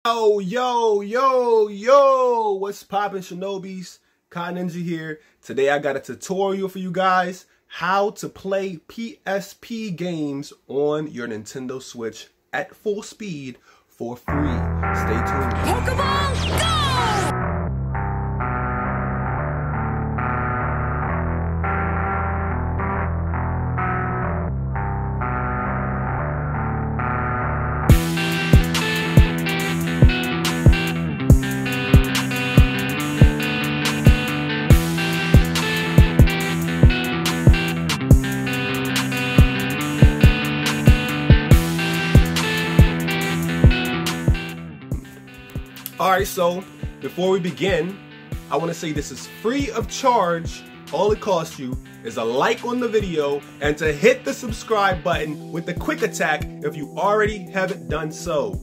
Yo, what's poppin', Shinobis? Kai Ninja here. Today I got a tutorial for you guys how to play PSP games on your Nintendo Switch at full speed for free. Stay tuned. Pokeball, go! Alright, so before we begin, I want to say this is free of charge. All it costs you is a like on the video and to hit the subscribe button with the quick attack if you already haven't done so.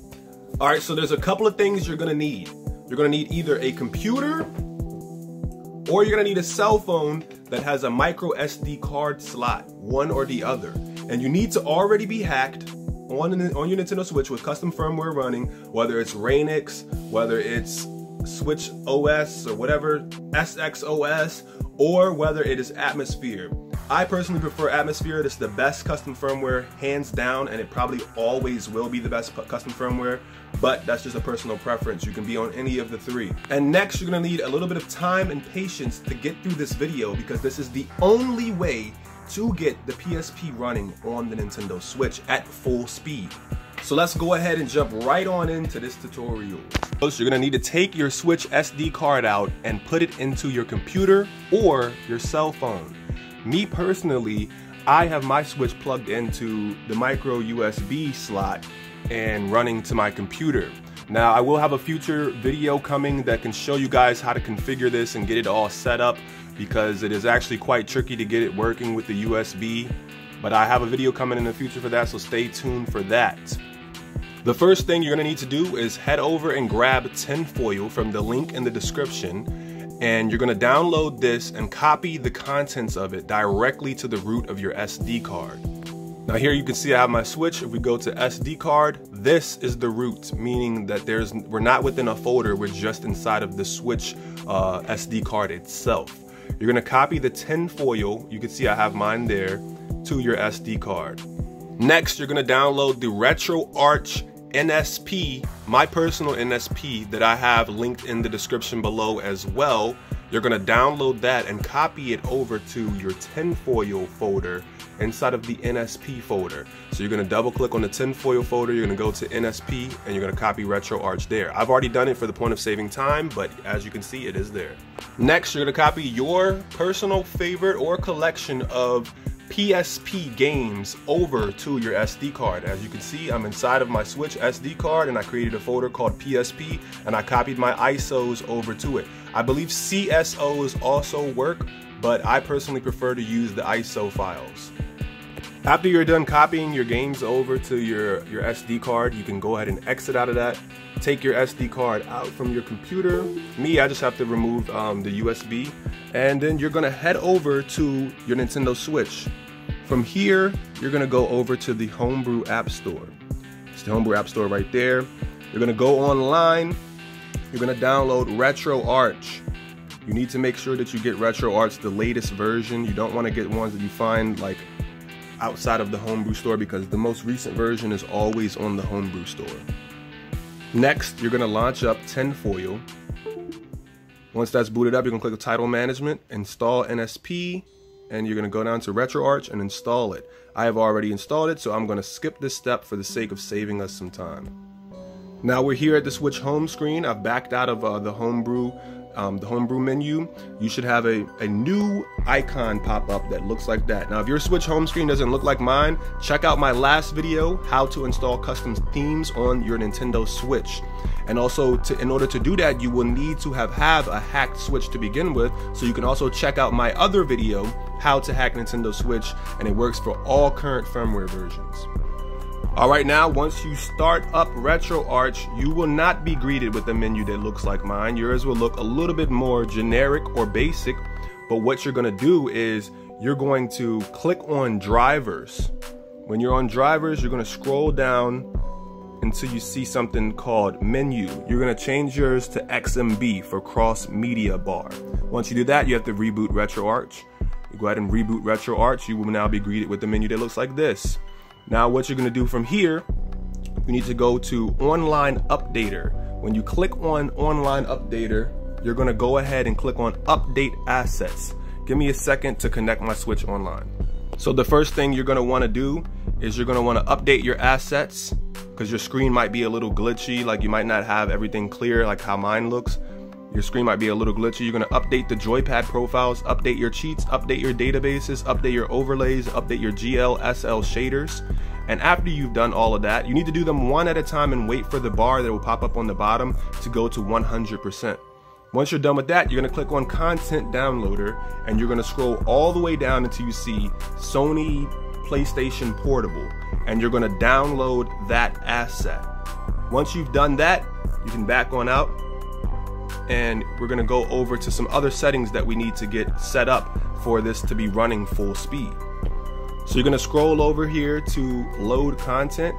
Alright, so there's a couple of things you're going to need. You're going to need either a computer or you're going to need a cell phone that has a micro SD card slot, one or the other. And you need to already be hacked on your Nintendo Switch with custom firmware running, whether it's Rainix, whether it's Switch OS or whatever, SXOS, or whether it is Atmosphere. I personally prefer Atmosphere. It's the best custom firmware, hands down, and it probably always will be the best custom firmware, but that's just a personal preference. You can be on any of the three. And next, you're gonna need a little bit of time and patience to get through this video because this is the only way to get the PSP running on the Nintendo Switch at full speed. So let's go ahead and jump right on into this tutorial. First, you're gonna need to take your Switch SD card out and put it into your computer or your cell phone. Me personally, I have my Switch plugged into the micro USB slot and running to my computer. Now, I will have a future video coming that can show you guys how to configure this and get it all set up, because it is actually quite tricky to get it working with the USB, but I have a video coming in the future for that, so stay tuned for that. The first thing you're gonna need to do is head over and grab tinfoil from the link in the description, and you're gonna download this and copy the contents of it directly to the root of your SD card. Now here you can see I have my Switch. If we go to SD card, this is the root, meaning that we're not within a folder, we're just inside of the Switch SD card itself. You're gonna copy the tinfoil, you can see I have mine there, to your SD card. Next, you're gonna download the Retroarch Nsp, my personal Nsp that I have linked in the description below as well. You're gonna download that and copy it over to your tinfoil folder inside of the Nsp folder. So you're gonna double click on the tinfoil folder, you're gonna go to Nsp, and you're gonna copy Retroarch there. I've already done it for the point of saving time, but as you can see, it is there. Next, you're gonna copy your personal favorite or collection of PSP games over to your SD card. As you can see, I'm inside of my Switch SD card and I created a folder called PSP and I copied my ISOs over to it. I believe CSOs also work, but I personally prefer to use the ISO files. After you're done copying your games over to your SD card, you can go ahead and exit out of that. Take your SD card out from your computer. Me, I just have to remove the USB. And then you're gonna head over to your Nintendo Switch. From here, you're gonna go over to the Homebrew App Store. It's the Homebrew App Store right there. You're gonna go online. You're gonna download Retroarch. You need to make sure that you get Retroarch, the latest version. You don't wanna get ones that you find like outside of the Homebrew store because the most recent version is always on the Homebrew store. Next, you're gonna launch up tinfoil. Once that's booted up, you're gonna click the title management, install NSP, and you're gonna go down to Retroarch and install it. I have already installed it, so I'm gonna skip this step for the sake of saving us some time. Now we're here at the Switch home screen. I've backed out of the Homebrew menu. You should have a new icon pop up that looks like that. Now if your Switch home screen doesn't look like mine, check out my last video, how to install custom themes on your Nintendo Switch. And also, in order to do that, you will need to have a hacked Switch to begin with. So you can also check out my other video, how to hack Nintendo Switch, and it works for all current firmware versions. Alright, now once you start up Retroarch, you will not be greeted with a menu that looks like mine. Yours will look a little bit more generic or basic, but what you're going to do is you're going to click on drivers. When you're on drivers, you're going to scroll down until you see something called menu. You're gonna change yours to XMB for cross media bar. Once you do that, you have to reboot Retroarch. You go ahead and reboot Retroarch. You will now be greeted with a menu that looks like this. Now what you're gonna do from here, you need to go to Online Updater. When you click on Online Updater, you're gonna go ahead and click on Update Assets. Give me a second to connect my Switch online. So the first thing you're gonna wanna do is you're gonna wanna update your assets, because your screen might be a little glitchy, like you might not have everything clear like how mine looks. Your screen might be a little glitchy. You're gonna update the joypad profiles, update your cheats, update your databases, update your overlays, update your GL/SL shaders. And after you've done all of that, you need to do them one at a time and wait for the bar that will pop up on the bottom to go to 100%. Once you're done with that, you're gonna click on Content Downloader, and you're gonna scroll all the way down until you see Sony PlayStation Portable, and you're gonna download that asset. Once you've done that, you can back on out, and we're gonna go over to some other settings that we need to get set up for this to be running full speed. So you're gonna scroll over here to Load Content.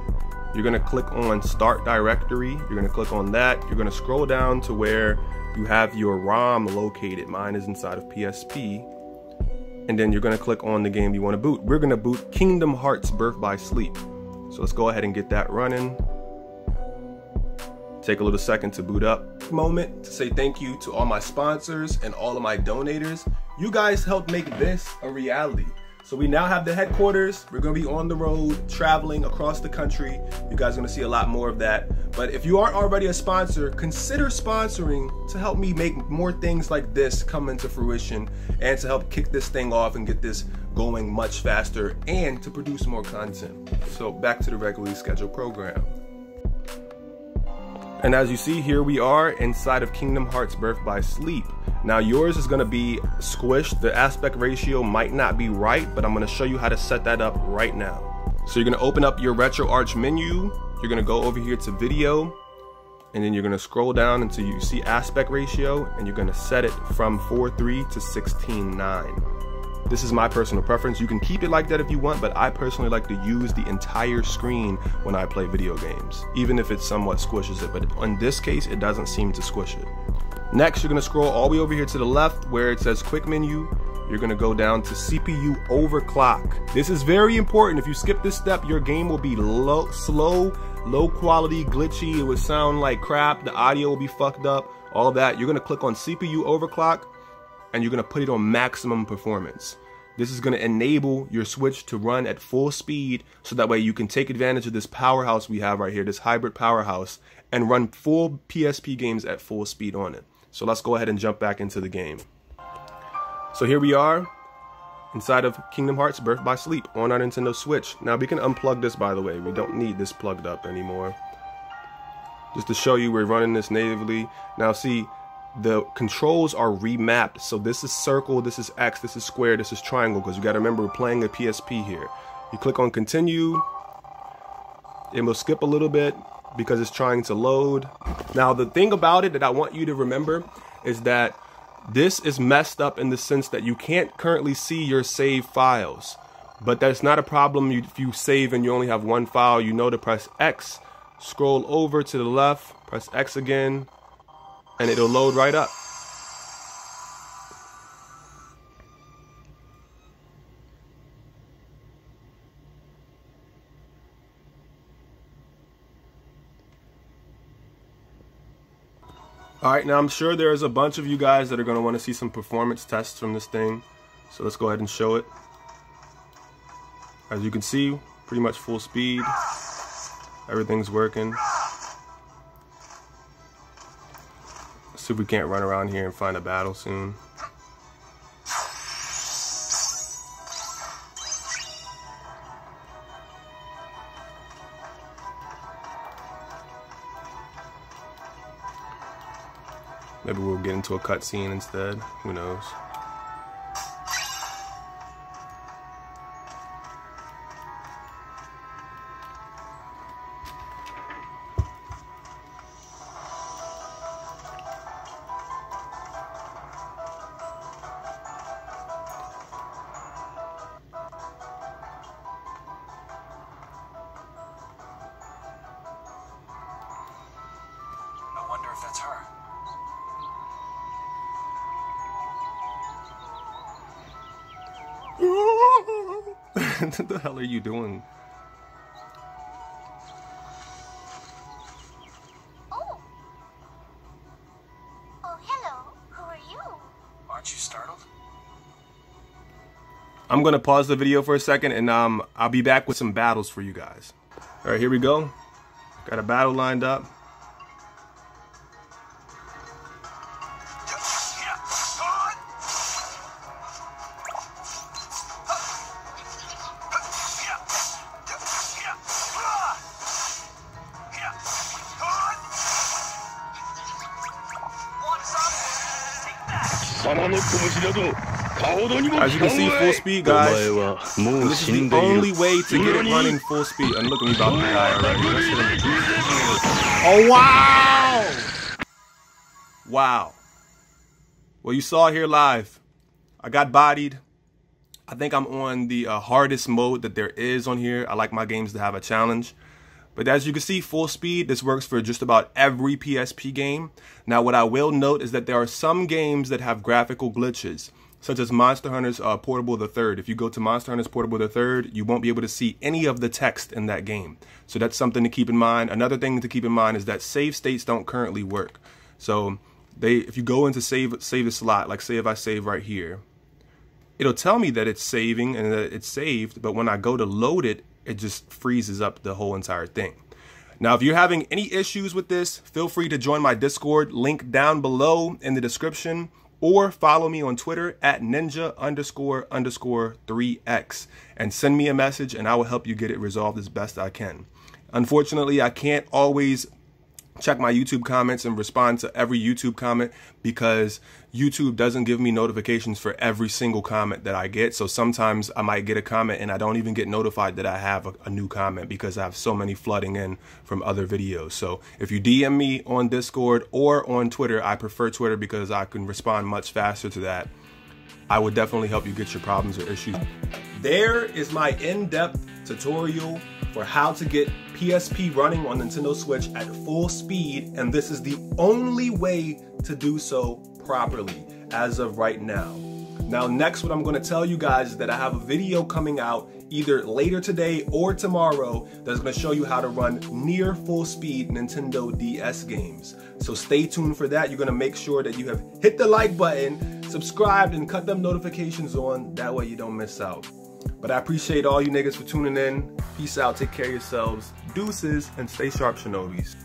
You're gonna click on Start Directory. You're gonna click on that. You're gonna scroll down to where you have your ROM located. Mine is inside of PSP. And then you're gonna click on the game you wanna boot. We're gonna boot Kingdom Hearts Birth by Sleep. So let's go ahead and get that running. Take a little second to boot up. Moment to say thank you to all my sponsors and all of my donators. You guys helped make this a reality. So we now have the headquarters. We're gonna be on the road, traveling across the country. You guys are gonna see a lot more of that. But if you aren't already a sponsor, consider sponsoring to help me make more things like this come into fruition, and to help kick this thing off and get this going much faster, and to produce more content. So back to the regularly scheduled program. And as you see, here we are inside of Kingdom Hearts Birth by Sleep. Now yours is gonna be squished. The aspect ratio might not be right, but I'm gonna show you how to set that up right now. So you're gonna open up your Retroarch menu. You're gonna go over here to video, and then you're gonna scroll down until you see aspect ratio, and you're gonna set it from 4:3 to 16:9. This is my personal preference. You can keep it like that if you want, but I personally like to use the entire screen when I play video games, even if it somewhat squishes it, but in this case, it doesn't seem to squish it. Next, you're gonna scroll all the way over here to the left where it says quick menu. You're gonna go down to CPU overclock. This is very important. If you skip this step, your game will be slow, low quality, glitchy. It would sound like crap. The audio will be fucked up, all of that. You're gonna click on CPU overclock, and you're gonna put it on maximum performance. This is gonna enable your Switch to run at full speed, so that way you can take advantage of this powerhouse we have right here, this hybrid powerhouse, and run full PSP games at full speed on it. So let's go ahead and jump back into the game. So here we are inside of Kingdom Hearts Birth by Sleep on our Nintendo Switch. Now we can unplug this, by the way. We don't need this plugged up anymore. Just to show you, we're running this natively. Now see, the controls are remapped. So this is circle, this is X, this is square, this is triangle, because you got to remember we're playing a PSP here. You click on continue, it will skip a little bit because it's trying to load. Now the thing about it that I want you to remember is that this is messed up in the sense that you can't currently see your save files, but that's not a problem. If you save and you only have one file, you know to press X, scroll over to the left, press X again, and it'll load right up. Alright, now I'm sure there's a bunch of you guys that are going to want to see some performance tests from this thing. So let's go ahead and show it. As you can see, pretty much full speed. Everything's working. Let's see if we can't run around here and find a battle soon. Maybe we'll get into a cutscene instead. Who knows? if that's her. What the hell are you doing? Oh. Oh, hello. Who are you? Aren't you startled? I'm gonna pause the video for a second and I'll be back with some battles for you guys. All right, here we go. Got a battle lined up. As you can see, full speed, guys. And this is the only way to get it running full speed. And look at me about to die already. Oh, wow! Wow. Well, you saw here live. I got bodied. I think I'm on the hardest mode that there is on here. I like my games to have a challenge. But as you can see, full speed, this works for just about every PSP game. Now, what I will note is that there are some games that have graphical glitches, such as Monster Hunter's Portable the Third. If you go to Monster Hunter's Portable the Third, you won't be able to see any of the text in that game. So that's something to keep in mind. Another thing to keep in mind is that save states don't currently work. So if you go into save a slot, like say if I save right here, it'll tell me that it's saving and that it's saved, but when I go to load it, it just freezes up the whole entire thing. Now, if you're having any issues with this, feel free to join my Discord, link down below in the description, or follow me on Twitter at ninja__3x and send me a message and I will help you get it resolved as best I can. Unfortunately, I can't always check my YouTube comments and respond to every YouTube comment because YouTube doesn't give me notifications for every single comment that I get. So sometimes I might get a comment and I don't even get notified that I have a new comment because I have so many flooding in from other videos. So if you DM me on Discord or on Twitter, I prefer Twitter because I can respond much faster to that. I would definitely help you get your problems or issues. There is my in-depth tutorial for how to get PSP running on Nintendo Switch at full speed, and this is the only way to do so properly as of right now. Now, next, what I'm going to tell you guys is that I have a video coming out either later today or tomorrow that's going to show you how to run near full speed Nintendo DS games. So stay tuned for that. You're going to make sure that you have hit the like button, subscribed, and cut them notifications on. That way you don't miss out. But I appreciate all you niggas for tuning in. Peace out. Take care of yourselves. Deuces and stay sharp, Shinobis.